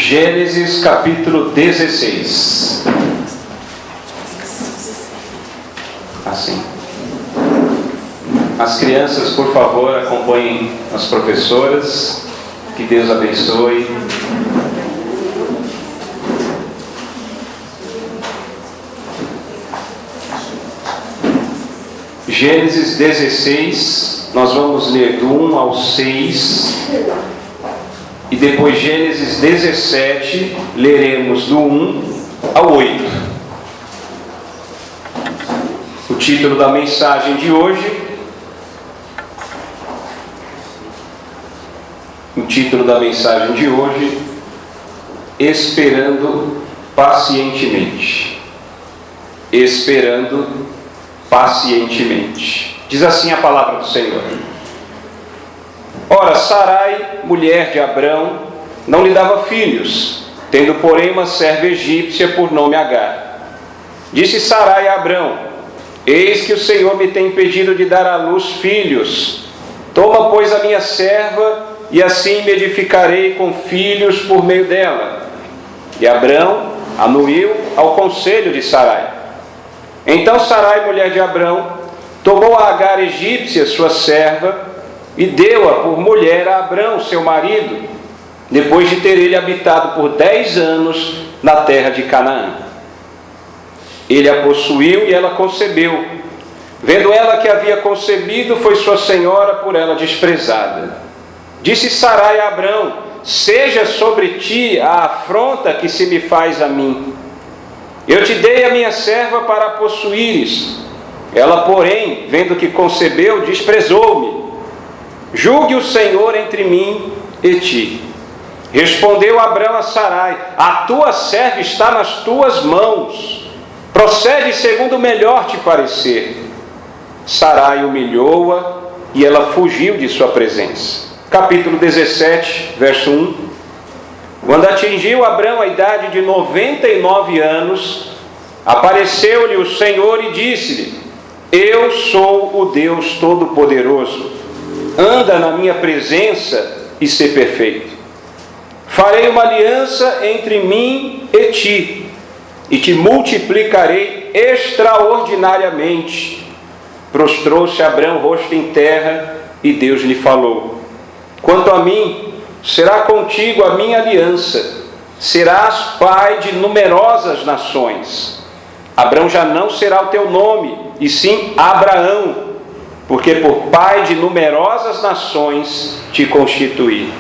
Gênesis capítulo 16. Assim. As crianças, por favor, acompanhem as professoras. Que Deus abençoe. Gênesis 16, nós vamos ler do 1 ao 6. E depois Gênesis 17, leremos do 1 ao 8. O título da mensagem de hoje... Esperando pacientemente. Esperando pacientemente. Diz assim a palavra do Senhor. Ora, Sarai, mulher de Abrão, não lhe dava filhos, tendo porém uma serva egípcia por nome Agar. Disse Sarai a Abrão: eis que o Senhor me tem impedido de dar à luz filhos. Toma, pois, a minha serva, e assim me edificarei com filhos por meio dela. E Abrão anuiu ao conselho de Sarai. Então Sarai, mulher de Abrão, tomou a Agar egípcia, sua serva, e deu-a por mulher a Abrão, seu marido, depois de ter ele habitado por 10 anos na terra de Canaã. Ele a possuiu e ela concebeu. Vendo ela que havia concebido, foi sua senhora por ela desprezada. Disse Sarai a Abrão: seja sobre ti a afronta que se me faz a mim. Eu te dei a minha serva para a possuíres. Ela, porém, vendo que concebeu, desprezou-me. Julgue o Senhor entre mim e ti. Respondeu Abrão a Sarai: a tua serva está nas tuas mãos. Procede segundo o melhor te parecer. Sarai humilhou-a e ela fugiu de sua presença. Capítulo 17, verso 1. Quando atingiu Abrão a idade de 99 anos, apareceu-lhe o Senhor e disse-lhe: eu sou o Deus Todo-Poderoso. Anda na minha presença e sê perfeito. Farei uma aliança entre mim e ti, e te multiplicarei extraordinariamente. Prostrou-se Abrão rosto em terra, e Deus lhe falou: quanto a mim, será contigo a minha aliança, serás pai de numerosas nações. Abrão já não será o teu nome, e sim Abraão, porque por pai de numerosas nações te constituí.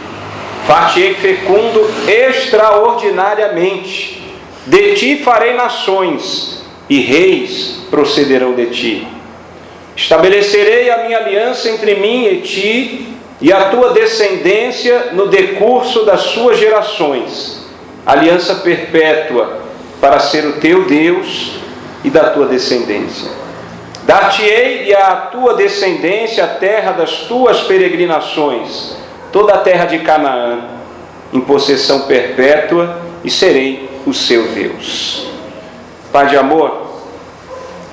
Far-te-ei fecundo extraordinariamente. De ti farei nações, e reis procederão de ti. Estabelecerei a minha aliança entre mim e ti, e a tua descendência no decurso das suas gerações, aliança perpétua, para ser o teu Deus e da tua descendência. Dar-te-ei e à tua descendência a terra das tuas peregrinações, toda a terra de Canaã, em possessão perpétua, e serei o seu Deus. Pai de amor,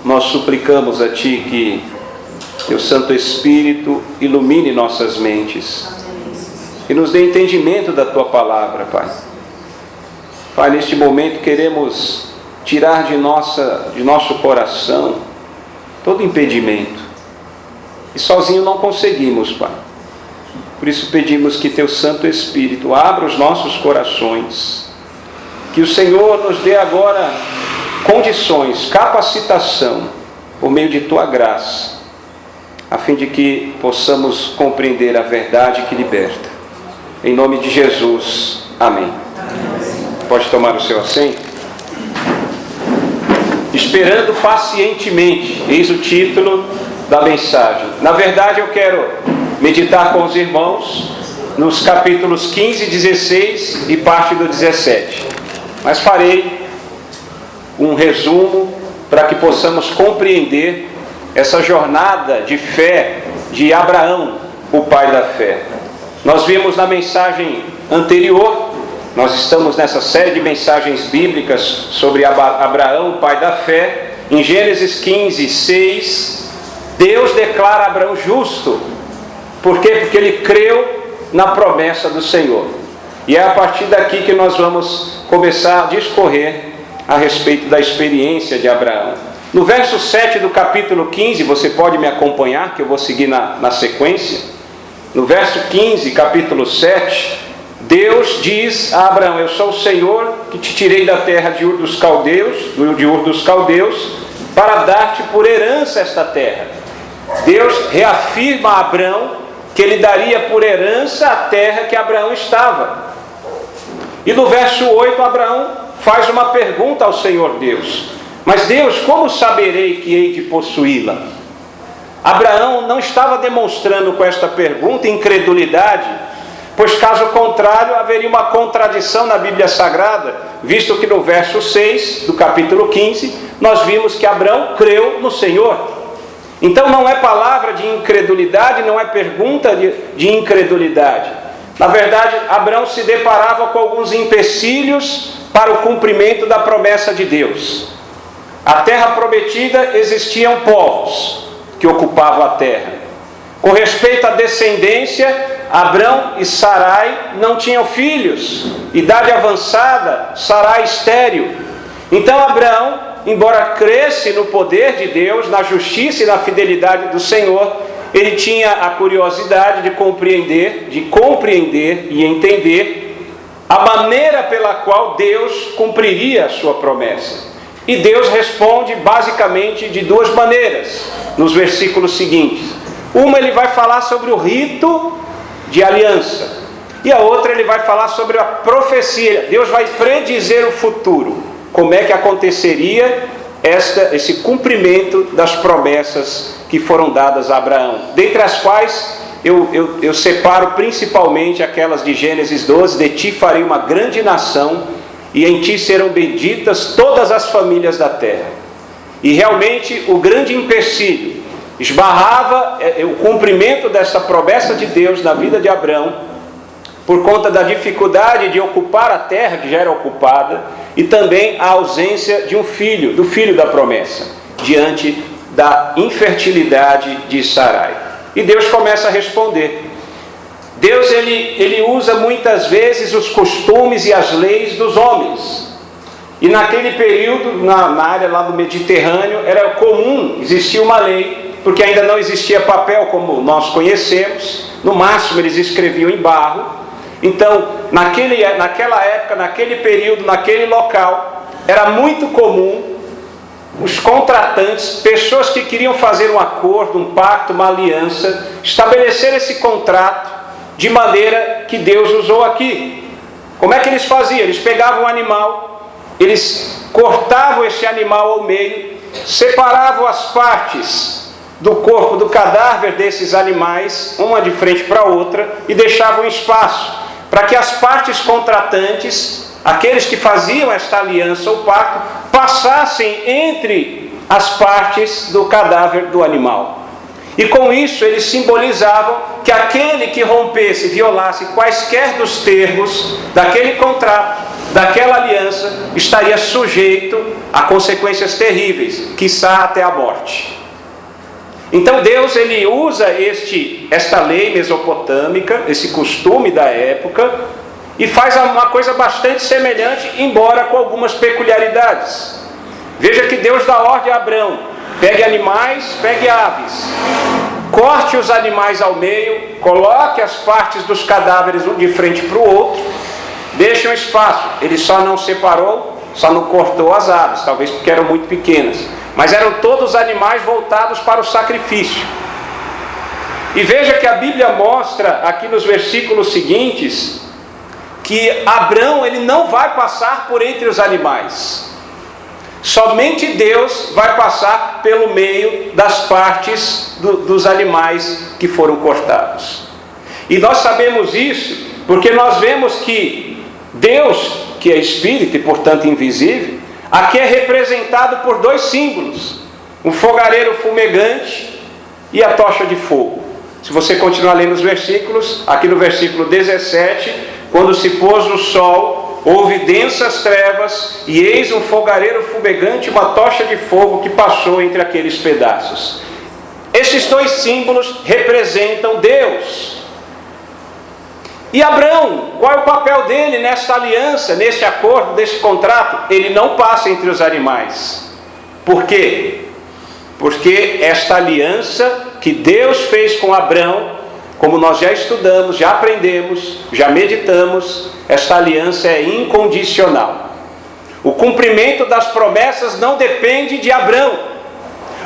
nós suplicamos a Ti que Teu Santo Espírito ilumine nossas mentes e nos dê entendimento da Tua palavra, Pai. Pai, neste momento queremos tirar de nosso coração todo impedimento. E sozinho não conseguimos, Pai. Por isso pedimos que Teu Santo Espírito abra os nossos corações, que o Senhor nos dê agora condições, capacitação, por meio de Tua graça, a fim de que possamos compreender a verdade que liberta. Em nome de Jesus, amém. Pode tomar o seu assento. Esperando pacientemente, eis o título da mensagem. Na verdade, eu quero meditar com os irmãos nos capítulos 15, 16 e parte do 17. Mas farei um resumo para que possamos compreender essa jornada de fé de Abraão, o pai da fé. Nós vimos na mensagem anterior, nós estamos nessa série de mensagens bíblicas sobre Abraão, o pai da fé. Em Gênesis 15, 6, Deus declara Abraão justo. Por quê? Porque ele creu na promessa do Senhor. E é a partir daqui que nós vamos começar a discorrer a respeito da experiência de Abraão. No verso 7 do capítulo 15, você pode me acompanhar, que eu vou seguir na sequência. No verso 15, capítulo 7, Deus diz a Abraão: eu sou o Senhor que te tirei da terra de Ur dos Caldeus, para dar-te por herança esta terra. Deus reafirma a Abraão que ele daria por herança a terra que Abraão estava. E no verso 8, Abraão faz uma pergunta ao Senhor Deus: mas Deus, como saberei que hei de possuí-la? Abraão não estava demonstrando com esta pergunta incredulidade, pois caso contrário haveria uma contradição na Bíblia Sagrada, visto que no verso 6 do capítulo 15 nós vimos que Abraão creu no Senhor. Então não é palavra de incredulidade, não é pergunta de incredulidade. Na verdade, Abraão se deparava com alguns empecilhos para o cumprimento da promessa de Deus. A terra prometida, existiam povos que ocupavam a terra. Com respeito à descendência, Abrão e Sarai não tinham filhos. Idade avançada, Sarai estéril. Então Abraão, embora cresce no poder de Deus, na justiça e na fidelidade do Senhor, ele tinha a curiosidade de compreender e entender a maneira pela qual Deus cumpriria a sua promessa. E Deus responde basicamente de duas maneiras, nos versículos seguintes. Uma, ele vai falar sobre o rito de aliança, e a outra ele vai falar sobre a profecia. Deus vai predizer o futuro, como é que aconteceria esse cumprimento das promessas que foram dadas a Abraão, dentre as quais eu separo principalmente aquelas de Gênesis 12: de ti farei uma grande nação, e em ti serão benditas todas as famílias da terra. E realmente o grande empecilho esbarrava o cumprimento dessa promessa de Deus na vida de Abraão, por conta da dificuldade de ocupar a terra que já era ocupada, e também a ausência de do filho da promessa, diante da infertilidade de Sarai. E Deus começa a responder. Deus ele usa muitas vezes os costumes e as leis dos homens. E naquele período, na área lá do Mediterrâneo, era comum, existia uma lei, porque ainda não existia papel como nós conhecemos. No máximo eles escreviam em barro. Então, naquela época, naquele período, naquele local, era muito comum os contratantes, pessoas que queriam fazer um acordo, um pacto, uma aliança, estabelecer esse contrato de maneira que Deus usou aqui. Como é que eles faziam? Eles pegavam um animal, eles cortavam esse animal ao meio, separavam as partes do corpo, do cadáver desses animais, uma de frente para a outra, e deixavam espaço para que as partes contratantes, aqueles que faziam esta aliança ou pacto, passassem entre as partes do cadáver do animal. E com isso eles simbolizavam que aquele que rompesse, violasse quaisquer dos termos daquele contrato, daquela aliança, estaria sujeito a consequências terríveis, quiçá até a morte. Então Deus ele usa esta lei mesopotâmica, esse costume da época, e faz uma coisa bastante semelhante, embora com algumas peculiaridades. Veja que Deus dá ordem a Abrão: pegue animais, pegue aves, corte os animais ao meio, coloque as partes dos cadáveres um de frente para o outro, deixe um espaço. Ele só não separou, só não cortou as aves, talvez porque eram muito pequenas, mas eram todos animais voltados para o sacrifício. E veja que a Bíblia mostra aqui nos versículos seguintes que Abrão ele não vai passar por entre os animais. Somente Deus vai passar pelo meio das partes dos animais que foram cortados. E nós sabemos isso porque nós vemos que Deus, que é Espírito e portanto invisível, aqui é representado por dois símbolos: um fogareiro fumegante e a tocha de fogo. Se você continuar lendo os versículos, aqui no versículo 17, quando se pôs o sol, houve densas trevas, e eis um fogareiro fumegante e uma tocha de fogo que passou entre aqueles pedaços. Estes dois símbolos representam Deus. E Abrão, qual é o papel dele nesta aliança, neste acordo, neste contrato? Ele não passa entre os animais. Por quê? Porque esta aliança que Deus fez com Abrão, como nós já estudamos, já aprendemos, já meditamos, esta aliança é incondicional. O cumprimento das promessas não depende de Abrão.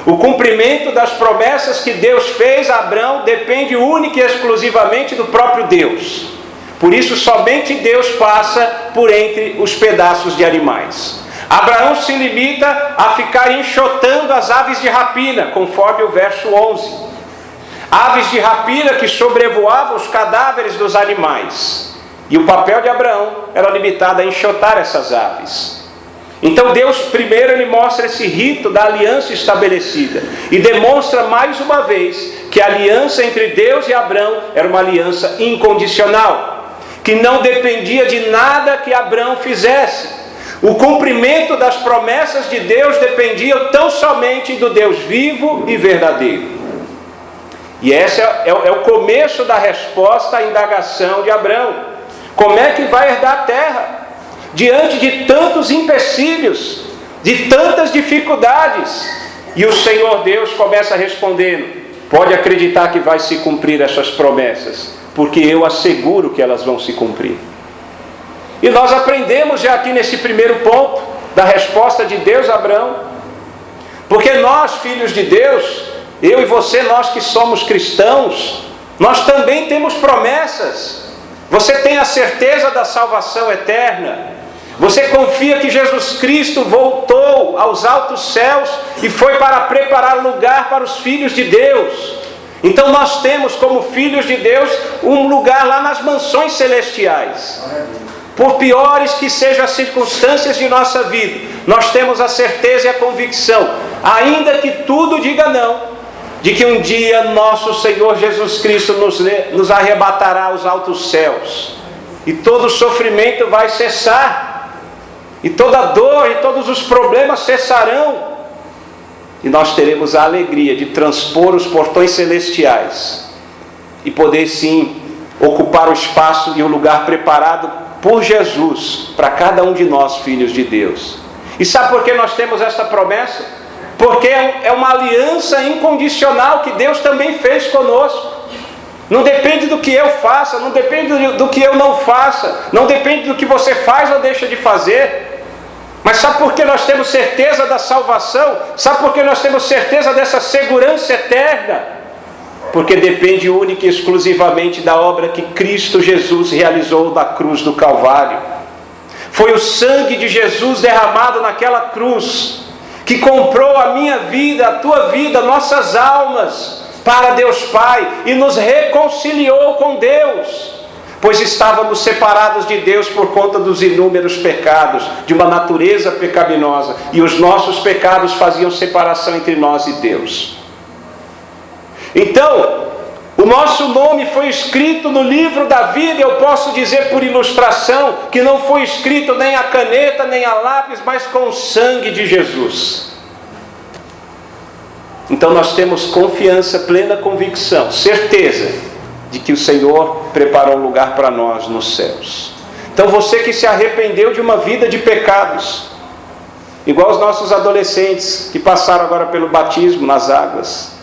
O cumprimento das promessas que Deus fez a Abrão depende única e exclusivamente do próprio Deus. Por isso, somente Deus passa por entre os pedaços de animais. Abraão se limita a ficar enxotando as aves de rapina, conforme o verso 11. Aves de rapina que sobrevoavam os cadáveres dos animais. E o papel de Abraão era limitado a enxotar essas aves. Então Deus primeiro ele mostra esse rito da aliança estabelecida e demonstra mais uma vez que a aliança entre Deus e Abrão era uma aliança incondicional, que não dependia de nada que Abrão fizesse. O cumprimento das promessas de Deus dependia tão somente do Deus vivo e verdadeiro. E esse é o começo da resposta à indagação de Abrão. Como é que vai herdar a terra? Diante de tantos empecilhos, de tantas dificuldades. E o Senhor Deus começa respondendo: pode acreditar que vai se cumprir essas promessas, porque eu asseguro que elas vão se cumprir. E nós aprendemos já aqui nesse primeiro ponto da resposta de Deus a Abrão, porque nós, filhos de Deus, eu e você, nós que somos cristãos, nós também temos promessas. Você tem a certeza da salvação eterna. Você confia que Jesus Cristo voltou aos altos céus e foi para preparar lugar para os filhos de Deus. Então nós temos como filhos de Deus um lugar lá nas mansões celestiais. Por piores que sejam as circunstâncias de nossa vida, nós temos a certeza e a convicção, ainda que tudo diga não, de que um dia nosso Senhor Jesus Cristo nos arrebatará aos altos céus. E todo sofrimento vai cessar. E toda dor e todos os problemas cessarão. E nós teremos a alegria de transpor os portões celestiais. E poder sim ocupar o espaço e o lugar preparado por Jesus para cada um de nós, filhos de Deus. E sabe por que nós temos esta promessa? Porque é uma aliança incondicional que Deus também fez conosco. Não depende do que eu faça, não depende do que eu não faça, não depende do que você faz ou deixa de fazer. Mas sabe por que nós temos certeza da salvação? Sabe por que nós temos certeza dessa segurança eterna? Porque depende única e exclusivamente da obra que Cristo Jesus realizou na cruz do Calvário. Foi o sangue de Jesus derramado naquela cruz que comprou a minha vida, a tua vida, nossas almas para Deus Pai e nos reconciliou com Deus, pois estávamos separados de Deus por conta dos inúmeros pecados, de uma natureza pecaminosa, e os nossos pecados faziam separação entre nós e Deus. Então, o nosso nome foi escrito no livro da vida. Eu posso dizer por ilustração que não foi escrito nem a caneta, nem a lápis, mas com o sangue de Jesus. Então nós temos confiança, plena convicção, certeza de que o Senhor preparou um lugar para nós nos céus. Então você que se arrependeu de uma vida de pecados, igual os nossos adolescentes que passaram agora pelo batismo nas águas,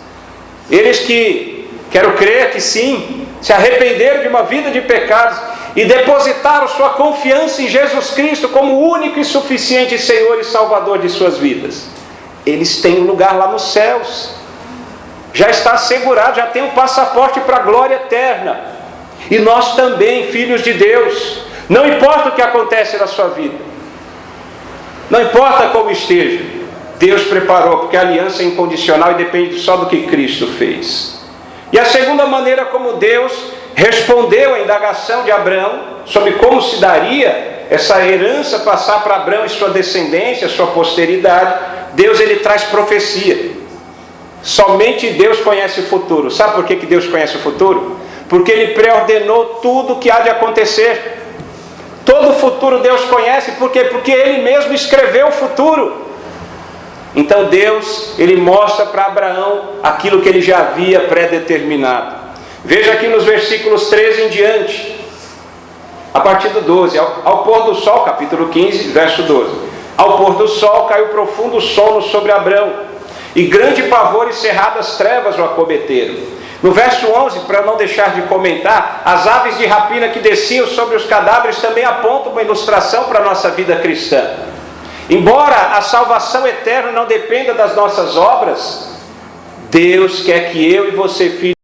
eles que, quero crer que sim, se arrependeram de uma vida de pecados e depositaram sua confiança em Jesus Cristo como o único e suficiente Senhor e Salvador de suas vidas, eles têm um lugar lá nos céus. Já está assegurado, já tem um passaporte para a glória eterna. E nós também, filhos de Deus, não importa o que acontece na sua vida, não importa como esteja, Deus preparou, porque a aliança é incondicional e depende só do que Cristo fez. E a segunda maneira como Deus respondeu à indagação de Abraão sobre como se daria essa herança passar para Abraão e sua descendência, sua posteridade, Deus ele traz profecia. Somente Deus conhece o futuro. Sabe por que Deus conhece o futuro? Porque Ele preordenou tudo o que há de acontecer. Todo o futuro Deus conhece. Por quê? Porque Ele mesmo escreveu o futuro. Então Deus, Ele mostra para Abraão aquilo que Ele já havia predeterminado. Veja aqui nos versículos 13 em diante. A partir do 12, ao pôr do sol, capítulo 15, verso 12. Ao pôr do sol caiu profundo sono sobre Abrão, e grande pavor e cerradas trevas o acometeram. No verso 11, para não deixar de comentar, as aves de rapina que desciam sobre os cadáveres também apontam uma ilustração para a nossa vida cristã. Embora a salvação eterna não dependa das nossas obras, Deus quer que eu e você, filho,